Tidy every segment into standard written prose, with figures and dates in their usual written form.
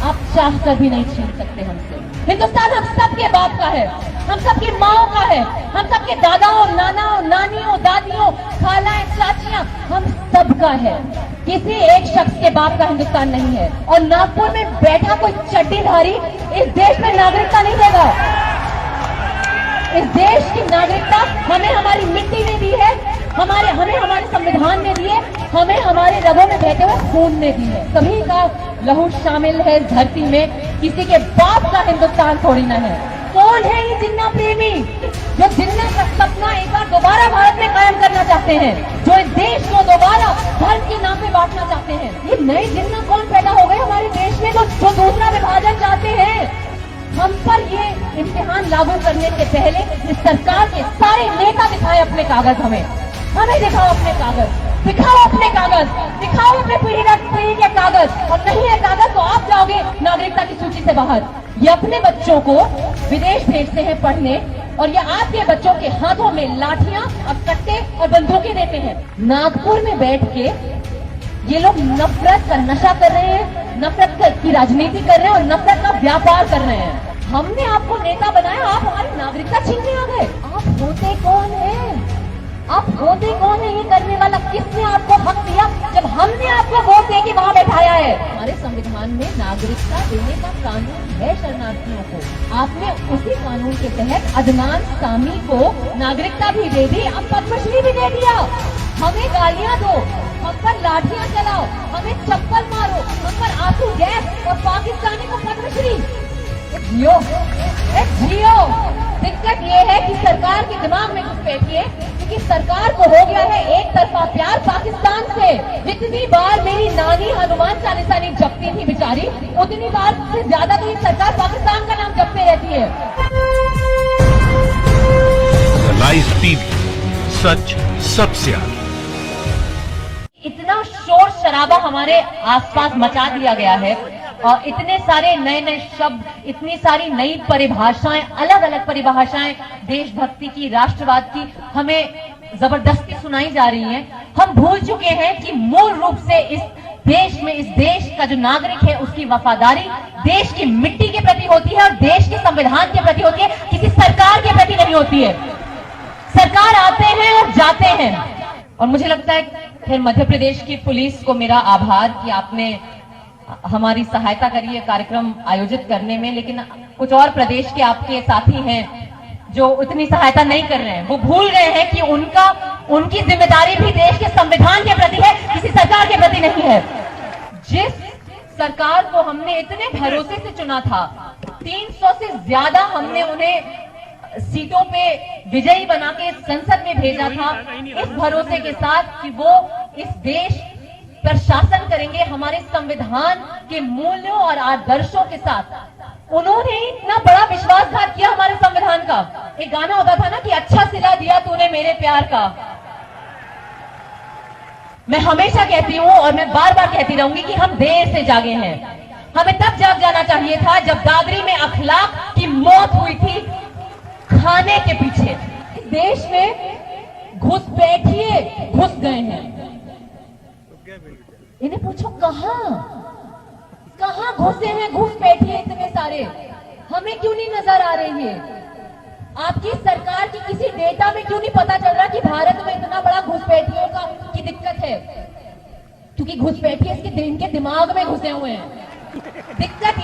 आप चाहकर भी नहीं छीन सकते हमसे। हिंदुस्तान हम सबके बाप का है, हम सबकी माओ का है, हम सबके दादाओं, नानाओं, नानियों, दादियों, खालाएं, चाचियां, हम सबका है। किसी एक शख्स के बाप का हिंदुस्तान नहीं है। और नागपुर में बैठा कोई चड्डीधारी इस देश में नागरिकता नहीं देगा। इस देश की नागरिकता हमें हमारी मिट्टी ने दी है, हमें हमारे संविधान ने दी है, हमें हमारे रगों में बहते हुए खून ने दी है। सभी का लहू शामिल है इस धरती में, किसी के बाप का हिंदुस्तान थोड़ी ना है। कौन है ये जिन्ना प्रेमी जो जिन्ना का सपना एक बार दोबारा भारत में कायम करना चाहते हैं, जो इस देश को दोबारा धर्म के नाम पे बांटना चाहते हैं? ये नए जिन्ना कौन पैदा हो गए हमारे देश में जो दूसरा विभाजन चाहते हैं? हम पर ये इम्तिहान लागू करने से पहले इस सरकार के सारे नेता दिखाए अपने कागज, हमें दिखाओ अपने कागज, दिखाओ अपने कागज, दिखाओ अपने पीढ़ी के कागज। और नहीं है कागज तो आप जाओगे नागरिकता की सूची से बाहर। ये अपने बच्चों को विदेश भेजते हैं पढ़ने, और ये आपके बच्चों के हाथों में लाठियां और कट्टे और बंदूकें देते हैं। नागपुर में बैठ के ये लोग नफरत का नशा कर रहे हैं, नफरत की राजनीति कर रहे हैं और नफरत का व्यापार कर रहे हैं। हमने आपको नेता बनाया, आप हमारी नागरिकता छीनने आ गए। आप होते कौन हैं? आप होते कौन है ये करने वाला? किसने आपको हक दिया जब हमने आपको वोट दे के वहां बैठाया है? हमारे संविधान में नागरिकता देने का कानून है शरणार्थियों को। आपने उसी कानून के तहत अदनान सामी को नागरिकता भी दे दी, अब पद्मश्री भी दे दिया। हमें गालियां दो, हम पर लाठियां चलाओ, हमें चप्पल मारो, हम पर आंसू गैस और पाकिस्तानी को पद्मश्री। जियो, जियो। दिक्कत ये है कि सरकार के दिमाग में घुसपैठी है, क्योंकि सरकार को हो गया है एक तरफा प्यार पाकिस्तान से। जितनी बार मेरी नानी हनुमान चालीसा नहीं जपती थी बेचारी, उतनी बार से ज्यादा तो ये सरकार पाकिस्तान का नाम जपते रहती है। लाइव टीवी, सच सबसे आगे। इतना शोर शराबा हमारे आसपास मचा दिया गया है, और इतने सारे नए नए शब्द, इतनी सारी नई परिभाषाएं, अलग अलग परिभाषाएं देशभक्ति की, राष्ट्रवाद की हमें जबरदस्ती सुनाई जा रही हैं। हम भूल चुके हैं कि मूल रूप से इस देश में, इस देश का जो नागरिक है उसकी वफादारी देश की मिट्टी के प्रति होती है और देश के संविधान के प्रति होती है, किसी सरकार के प्रति नहीं होती है। सरकार आते हैं और जाते हैं, और मुझे लगता है फिर मध्य प्रदेश की पुलिस को मेरा आभार कि आपने हमारी सहायता करी है कार्यक्रम आयोजित करने में। लेकिन कुछ और प्रदेश के आपके साथी हैं जो उतनी सहायता नहीं कर रहे हैं। वो भूल गए हैं कि उनकी जिम्मेदारी भी देश के संविधान के प्रति है, किसी सरकार के प्रति नहीं है। जिस सरकार को हमने इतने भरोसे से चुना था, 300 से ज्यादा हमने उन्हें सीटों पे विजयी बना के संसद में भेजा था, इस भरोसे के साथ कि वो इस देश पर शासन करेंगे हमारे संविधान के मूल्यों और आदर्शों के साथ। उन्होंने इतना बड़ा विश्वासघात किया हमारे संविधान का। एक गाना होता था ना कि अच्छा सिला दिया तूने मेरे प्यार का। मैं हमेशा कहती हूं और मैं बार बार कहती रहूंगी कि हम देर से जागे हैं। हमें तब जाग जाना चाहिए था जब दादरी में अखलाक की मौत हुई थी खाने के पीछे। देश में घुसपैठिए घुस गए हैं। इन्हें पूछो कहां घुसे हैं घुसपैठिए इतने सारे? हमें क्यों नहीं नजर आ रही है? आपकी सरकार की किसी डेटा में क्यों नहीं पता चल रहा कि भारत में इतना बड़ा घुसपैठियों की दिक्कत है? क्योंकि घुसपैठिए इनके दिमाग में घुसे हुए हैं। दिक्कत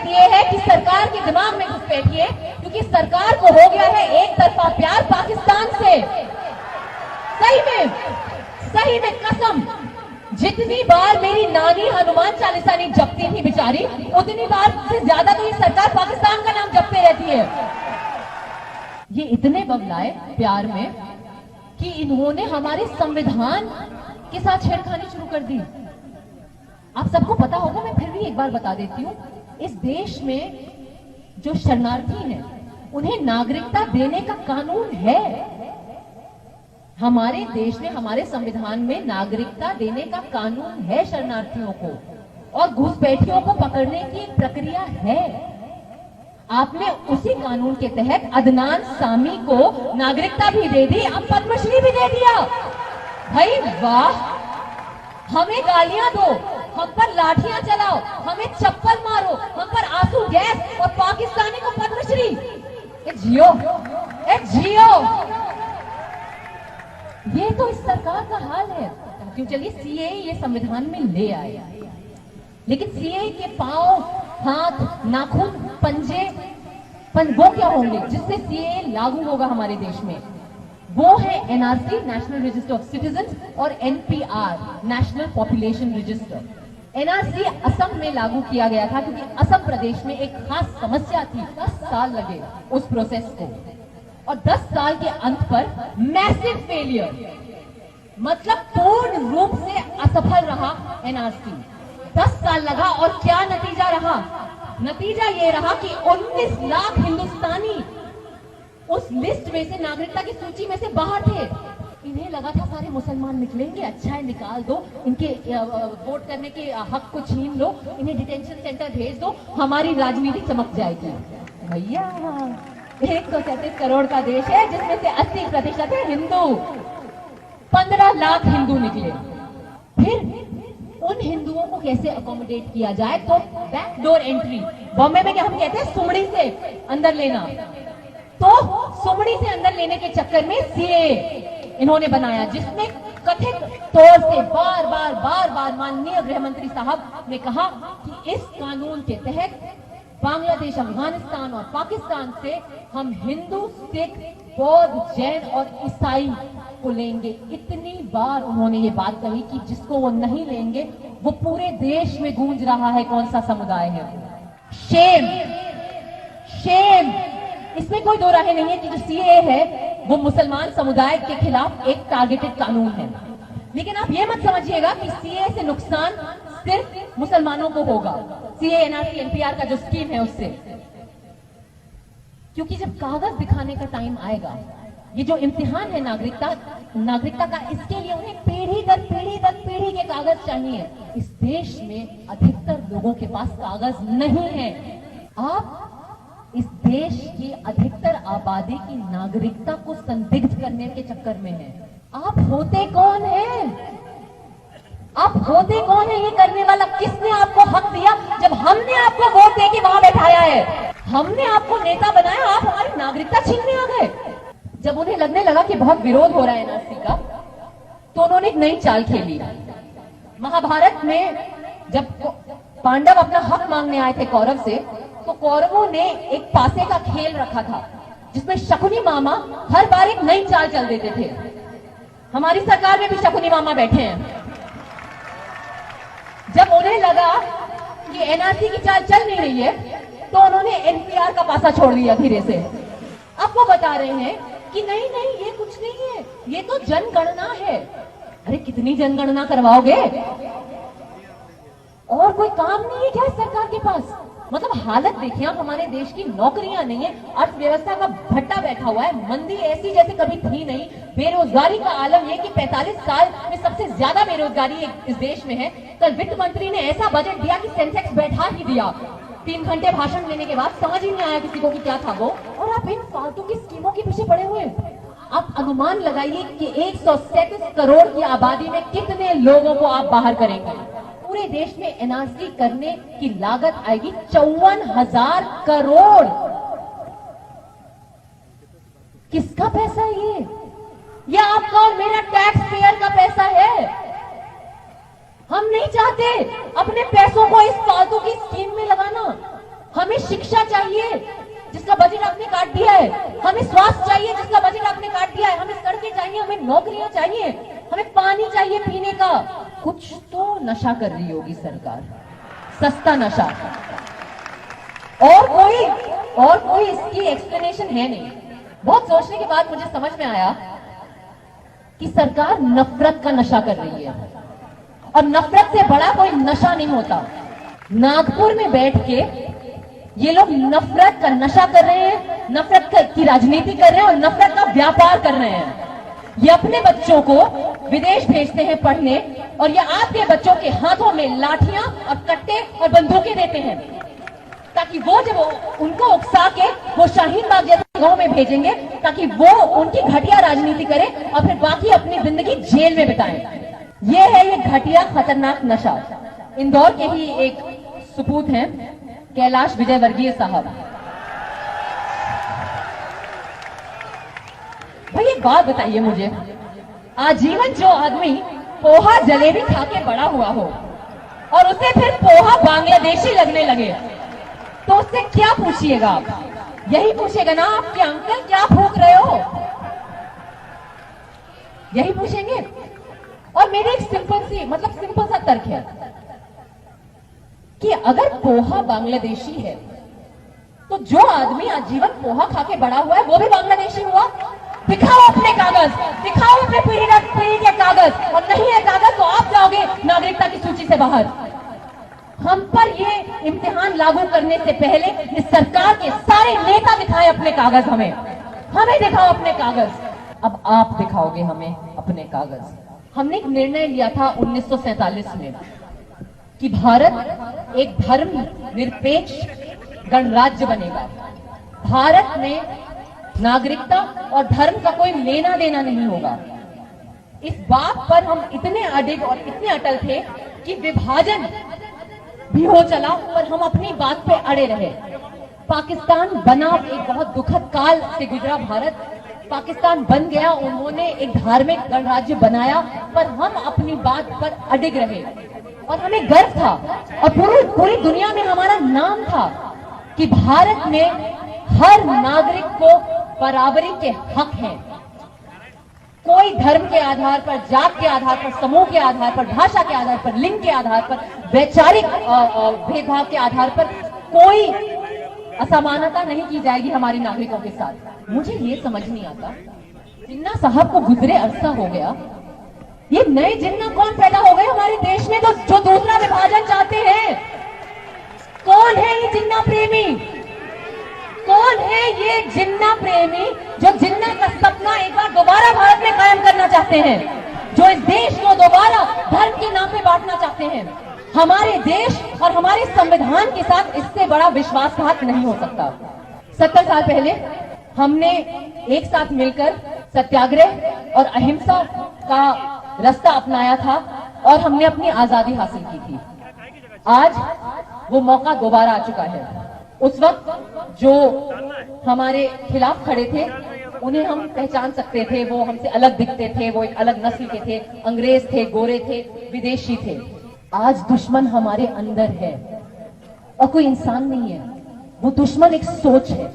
यह है कि सरकार के दिमाग में घुसपैठी है, क्योंकि सरकार को हो गया है एक तरफा प्यार पाकिस्तान से। सही में कसम, जितनी बार मेरी नानी हनुमान चालीसा नहीं जपती थी बेचारी, उतनी बार से ज्यादा तो ये सरकार पाकिस्तान का नाम जपते रहती है। ये इतने बबलाए प्यार में कि इन्होंने हमारे संविधान के साथ छेड़खानी शुरू कर दी। आप सबको पता होगा, मैं फिर भी एक बार बता देती हूँ। इस देश में जो शरणार्थी हैं उन्हें नागरिकता देने का कानून है। हमारे देश में, हमारे संविधान में नागरिकता देने का कानून है शरणार्थियों को, और घुसपैठियों को पकड़ने की प्रक्रिया है। आपने उसी कानून के तहत अदनान सामी को नागरिकता भी दे दी, अब पद्मश्री भी दे दिया। भाई वाह! हमें गालियां दो, हम पर लाठियां चलाओ, हमें जियो, ए जियो। ये तो इस सरकार का हाल है। क्यों, चलिए सीए ये संविधान में ले आए, लेकिन सीए के पांव, हाथ, नाखून, पंजे, वो क्या होंगे जिससे सीए लागू होगा हमारे देश में? वो है NRC, national register of citizens, और NPR, national population register. NRC Assam में लागू किया गया था क्योंकि असम प्रदेश में एक खास समस्या थी। 10 साल लगे उस प्रोसेस को, और 10 साल के अंत पर मैसिव फेलियर, मतलब पूर्ण रूप से असफल रहा एनआरसी। 10 साल लगा, और क्या नतीजा रहा? नतीजा ये रहा कि 19 लाख हिंदुस्तानी उस लिस्ट में से, नागरिकता की सूची में से बाहर थे। इन्हें लगा था सारे मुसलमान निकलेंगे, अच्छा है निकाल दो, इनके वोट करने के हक को छीन लो, इन्हें डिटेंशन सेंटर भेज दो, हमारी राजनीति चमक जाएगी। भैया 137 करोड़ का देश है जिसमें से 80% है हिंदू। 15 लाख हिंदू निकले। फिर उन हिंदुओं को कैसे अकोमोडेट किया जाए? तो बैकडोर एंट्री, बॉम्बे में क्या हम कहते हैं, सुमड़ी से अंदर लेना। तो सुमड़ी से अंदर लेने के चक्कर में सीए इन्होंने बनाया, जिसमें कथित तौर से बार बार माननीय गृह मंत्री साहब ने कहा कि इस कानून के तहत बांग्लादेश, अफगानिस्तान और पाकिस्तान से हम हिंदू, सिख, बौद्ध, जैन और ईसाई को लेंगे। इतनी बार उन्होंने ये बात कही कि जिसको वो नहीं लेंगे वो पूरे देश में गूंज रहा है कौन सा समुदाय है। Shame, shame. इसमें कोई दो राहें नहीं है कि जो सीए है वो मुसलमान समुदाय के खिलाफ एक टारगेटेड कानून है। लेकिन आप ये मत समझिएगा कि सीए से नुकसान सिर्फ मुसलमानों को होगा, सीए, एनआरसी, एनपीआर का जो स्कीम है उससे। क्योंकि जब कागज दिखाने का टाइम आएगा, ये जो इम्तिहान है नागरिकता का, इसके लिए उन्हें पीढ़ी दर पीढ़ी के कागज चाहिए। इस देश में अधिकतर लोगों के पास कागज नहीं है। आप इस देश की अधिकतर आबादी की नागरिकता को संदिग्ध करने के चक्कर में हैं। आप होते कौन हैं? आप होते कौन है ये करने वाला? किसने आपको हक दिया जब हमने आपको वोट दे के वहां बैठाया है? हमने आपको नेता बनाया, आप हमारी नागरिकता छीनने आ गए। जब उन्हें लगने लगा कि बहुत विरोध हो रहा है एनआरसी का, तो उन्होंने एक नई चाल खेली। महाभारत में जब पांडव अपना हक मांगने आए थे कौरव से, तो कौरवों ने एक पासे का खेल रखा था जिसमें शकुनी मामा हर बार एक नई चाल चल देते थे। हमारी सरकार में भी शकुनी मामा बैठे हैं। जब उन्हें लगा कि एनआरसी की चाल चल नहीं रही है, तो उन्होंने एनपीआर का पासा छोड़ दिया धीरे से। अब वो बता रहे हैं कि नहीं ये कुछ नहीं है, ये तो जनगणना है। अरे कितनी जनगणना करवाओगे? और कोई काम नहीं है क्या सरकार के पास? मतलब हालत देखिए आप, हमारे देश की नौकरियां नहीं है, अर्थव्यवस्था का भट्टा बैठा हुआ है, मंदी ऐसी जैसे कभी थी नहीं, बेरोजगारी का आलम ये कि 45 साल में सबसे ज्यादा बेरोजगारी इस देश में है। कल वित्त मंत्री ने ऐसा बजट दिया कि सेंसेक्स बैठा ही दिया। 3 घंटे भाषण देने के बाद समझ ही नहीं आया किसी को कि क्या था वो। और आप इन फालतू की स्कीमों के पीछे पड़े हुए हैं। आप अनुमान लगाइए कि 137 करोड़ की आबादी में कितने लोगों को आप बाहर करेंगे। पूरे देश में एनआरसी करने की लागत आएगी 54,000 करोड़। किसका पैसा है ये? यह आपका और मेरा टैक्स पेयर का पैसा है। हम नहीं चाहते अपने पैसों को इस फालतू की स्कीम में लगाना। हमें शिक्षा चाहिए जिसका बजट आपने काट दिया है, हमें स्वास्थ्य चाहिए जिसका बजट आपने काट दिया है, हमें सड़कें चाहिए, हमें नौकरियां चाहिए, हमें पानी चाहिए पीने का। कुछ तो नशा कर रही होगी सरकार, सस्ता नशा। और कोई इसकी एक्सप्लेनेशन है नहीं। बहुत सोचने के बाद मुझे समझ में आया कि सरकार नफरत का नशा कर रही है, और नफरत से बड़ा कोई नशा नहीं होता। नागपुर में बैठ के ये लोग नफरत का नशा कर रहे हैं, नफरत की राजनीति कर रहे हैं और नफरत का व्यापार कर रहे हैं। ये अपने बच्चों को विदेश भेजते हैं पढ़ने, और ये आपके बच्चों के हाथों में लाठियां और कट्टे और बंदूकें देते हैं, ताकि वो जब उनको उकसा के वो शाहीन बाग जैसे गांव में भेजेंगे, ताकि वो उनकी घटिया राजनीति करें और फिर बाकी अपनी जिंदगी जेल में बिताएं। ये है ये घटिया खतरनाक नशा। इंदौर के ही एक सुपूत हैं कैलाश विजयवर्गीय साहब। भाई एक बात बताइए मुझे, आजीवन जो आदमी पोहा जलेबी खा के बड़ा हुआ हो और उसे फिर पोहा बांग्लादेशी लगने लगे, तो उससे क्या पूछिएगा आप? यही पूछेगा ना आप कि अंकल क्या भूख रहे हो, यही पूछेंगे। और मेरी एक सिंपल सा तर्क है कि अगर पोहा बांग्लादेशी है तो जो आदमी आजीवन पोहा खा के बड़ा हुआ है वो भी बांग्लादेशी हुआ। दिखाओ अपने कागज, दिखाओ अपने पीढ़ी के कागज, और नहीं है कागज तो आप जाओगे नागरिकता की सूची से बाहर। हम पर ये इम्तिहान लागू करने से पहले इस सरकार के सारे नेता दिखाए अपने कागज, हमें दिखाओ अपने कागज। अब आप दिखाओगे हमें अपने कागज। हमने एक निर्णय लिया था 1947 में कि भारत एक धर्म निरपेक्ष गणराज्य बनेगा। भारत में नागरिकता और धर्म का कोई लेना देना नहीं होगा। इस बात पर हम इतने अडिग और इतने अटल थे कि विभाजन भी हो चला पर हम अपनी बात पे अड़े रहे। पाकिस्तान बना, एक बहुत दुखद काल से गुजरा भारत, पाकिस्तान बन गया, उन्होंने एक धार्मिक गणराज्य बनाया, पर हम अपनी बात पर अडिग रहे और हमें गर्व था और पूरी दुनिया में हमारा नाम था कि भारत में हर नागरिक को बराबरी के हक हैं। कोई धर्म के आधार पर, जात के आधार पर, समूह के आधार पर, भाषा के आधार पर, लिंग के आधार पर, वैचारिक भेदभाव के आधार पर कोई असमानता नहीं की जाएगी हमारे नागरिकों के साथ। मुझे ये समझ नहीं आता, जिन्ना साहब को गुजरे अरसा हो गया, ये नए जिन्ना कौन पैदा हो गए हमारे देश में जो दूसरा विभाजन चाहते हैं? कौन है ये जिन्ना प्रेमी? कौन है ये जिन्ना प्रेमी जो जिन्ना का सपना एक बार दोबारा भारत में कायम करना चाहते हैं, जो इस देश को दोबारा धर्म के नाम पे बांटना चाहते हैं? हमारे देश और हमारे संविधान के साथ इससे बड़ा विश्वासघात नहीं हो सकता। 70 साल पहले हमने एक साथ मिलकर सत्याग्रह और अहिंसा का रास्ता अपनाया था और हमने अपनी आजादी हासिल की थी। आज वो मौका दोबारा आ चुका है। उस वक्त जो हमारे खिलाफ खड़े थे उन्हें हम पहचान सकते थे, वो हमसे अलग दिखते थे, वो एक अलग नस्ल के थे, अंग्रेज थे, गोरे थे, विदेशी थे। आज दुश्मन हमारे अंदर है और कोई इंसान नहीं है। वो दुश्मन एक सोच है,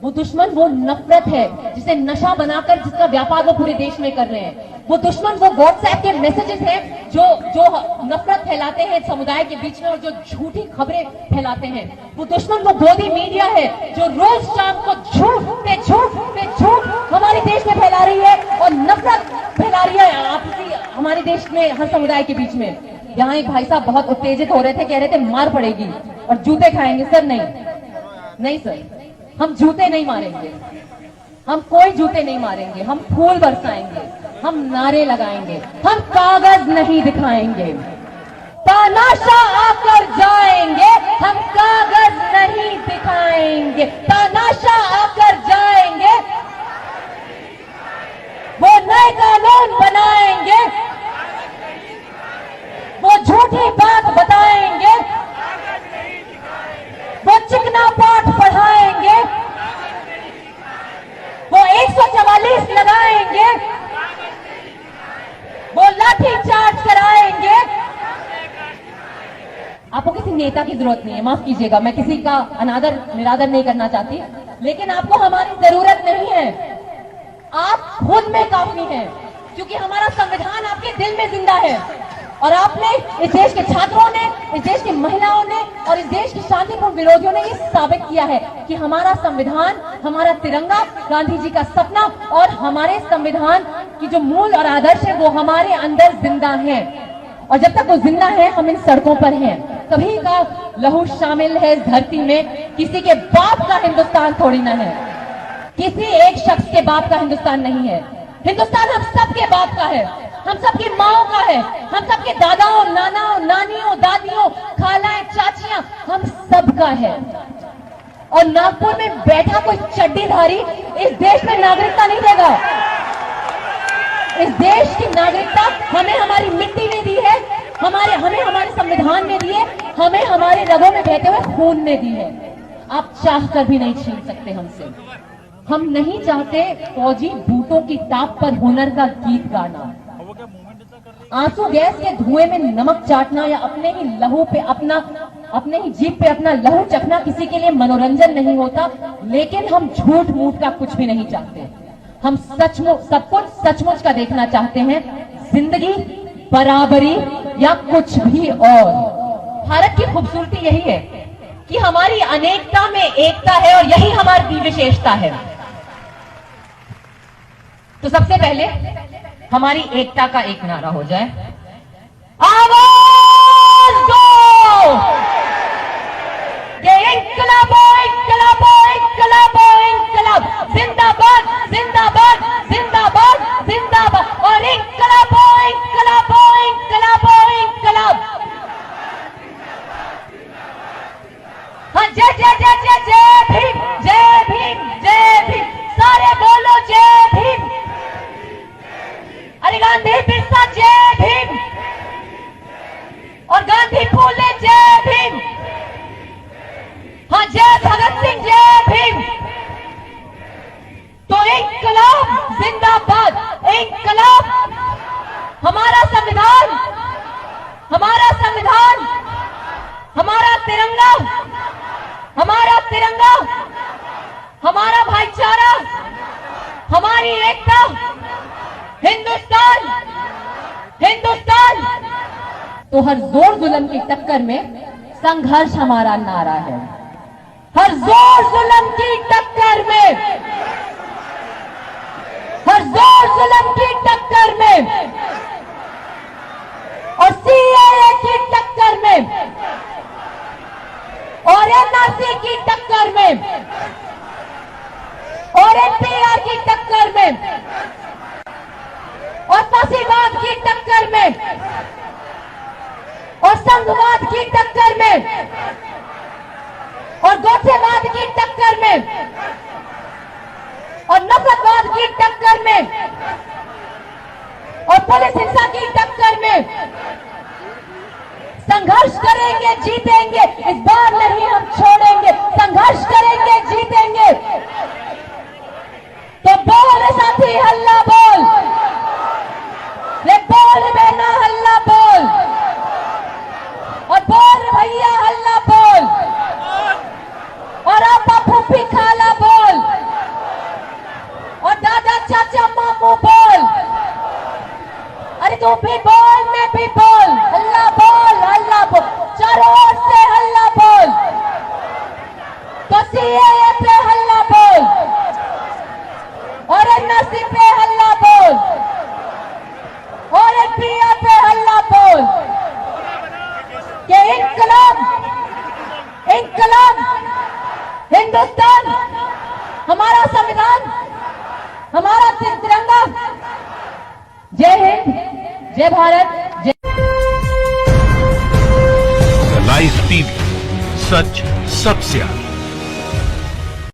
वो दुश्मन वो नफरत है जिसे नशा बनाकर जिसका व्यापार वो पूरे देश में कर रहे हैं। वो दुश्मन वो व्हाट्सएप के मैसेजेस हैं जो नफरत फैलाते हैं समुदाय के बीच में और जो झूठी खबरें फैलाते हैं। वो दुश्मन वो गोदी मीडिया है जो रोज शाम को झूठ पे झूठ हमारे देश में फैला रही है और नफरत फैला रही है आपसी हमारे देश में हर समुदाय के बीच में। यहाँ एक भाई साहब बहुत उत्तेजित हो रहे थे, कह रहे थे मार पड़ेगी और जूते खाएंगे। सर नहीं सर, हम जूते नहीं मारेंगे, हम कोई जूते नहीं मारेंगे, हम फूल बरसाएंगे, हम नारे लगाएंगे, हम कागज नहीं दिखाएंगे। तानाशाह आकर जाएंगे, हम कागज नहीं दिखाएंगे। तानाशाह आकर जाएंगे, वो नए कानून बनाएंगे, वो झूठी बात बताएंगे, वो चिकना पाठ पढ़ाएंगे, वो 144 लगाएंगे, वो लाठी चार्ज कराएंगे। आपको किसी नेता की जरूरत नहीं है, माफ कीजिएगा, मैं किसी का अनादर निरादर नहीं करना चाहती, लेकिन आपको हमारी जरूरत नहीं है। आप खुद में काफी हैं, क्योंकि हमारा संविधान आपके दिल में जिंदा है और आपने, इस देश के छात्रों ने, इस देश की महिलाओं ने और इस देश के शांतिपूर्ण विरोधियों ने ये साबित किया है कि हमारा संविधान, हमारा तिरंगा, गांधी जी का सपना और हमारे संविधान की जो मूल और आदर्श है वो हमारे अंदर जिंदा है। और जब तक वो जिंदा है हम इन सड़कों पर हैं। सभी का लहू शामिल है इस धरती में, किसी के बाप का हिंदुस्तान थोड़ी ना है, किसी एक शख्स के बाप का हिंदुस्तान नहीं है। हिंदुस्तान हम सबके बाप का है, हम सबकी माओ का है, हम सबके दादाओं, नानाओं, नानियों, दादियों, खालाएं, चाचियां, हम सबका है। और नागपुर में बैठा कोई चड्डीधारी इस देश में नागरिकता नहीं देगा। इस देश की नागरिकता हमें हमारी मिट्टी ने दी है, हमें हमारे संविधान ने दी है, हमें हमारे रगों में बहते हुए खून ने दी है। आप चाह कर भी नहीं छीन सकते हमसे। हम नहीं चाहते फौजी बूटों की ताप पर हुनर का गीत गाना, आंसू गैस के धुएं में नमक चाटना या अपने ही जीभ पे अपना लहू चखना किसी के लिए मनोरंजन नहीं होता। लेकिन हम झूठ मूठ का कुछ भी नहीं चाहते। हम सचमुच सब कुछ सचमुच का देखना चाहते हैं, जिंदगी, बराबरी या कुछ भी और। भारत की खूबसूरती यही है कि हमारी अनेकता में एकता है और यही हमारी विशेषता है। तो सबसे पहले हमारी एकता का एक नारा हो जाए, आवाज दो कि इंकलाब इंकलाब इंकलाब इंकलाब, जिंदाबाद जिंदाबाद जिंदाबाद जिंदाबाद, और इंकलाब इंकलाब इंकलाब इंकलाब। हाँ, जय जय जय जय जय भीम जय भीम जय भीम, सारे बोलो जय भीम। अरे गांधी बिरसा जय भीम और गांधी फूले जय भीम। हाँ, जय भगत सिंह जय भीम। तो इंकलाब जिंदाबाद, इंकलाब। हमारा संविधान, हमारा संविधान, हमारा तिरंगा, हमारा तिरंगा, हमारा भाईचारा, हमारी एकता, हिंदुस्तान हिंदुस्तान। तो हर जोर जुल्म की टक्कर में संघर्ष हमारा नारा है। हर जोर जुल्म की टक्कर में, हर जोर जुल्म की टक्कर में और सीएए की टक्कर में और एनआरसी की टक्कर में और एनपीआर की टक्कर में और फसीवाद की टक्कर में और संघवाद की टक्कर में और गोठेवाद की टक्कर में और नफरतवाद की टक्कर में और पुलिस हिंसा की टक्कर में संघर्ष करेंगे, जीतेंगे। इस बार नहीं हम छोड़ेंगे, संघर्ष करेंगे, जीतेंगे। तो बोल साथी हल्ला बोल, रे बोल बहना हल्ला बोल, और बोल भैया हल्ला बोल, और आपा फूफी खाला बोल, और दादा चाचा मामू बोल। अरे तू भी बोल, मैं भी बोल, हल्ला बोल, हल्ला बोल, चारों ओर से हल्ला बोल। तो सीएए पे हल्ला बोल और एनआरसी पे हल्ला बोल और एनपीआर पे हल्ला बोल कि इंकलाब इंकलाब, हिंदुस्तान, हमारा संविधान, हमारा तिरंगा। जय हिंद, जय भारत, जय। लाइव टीवी, सच सबसे आगे।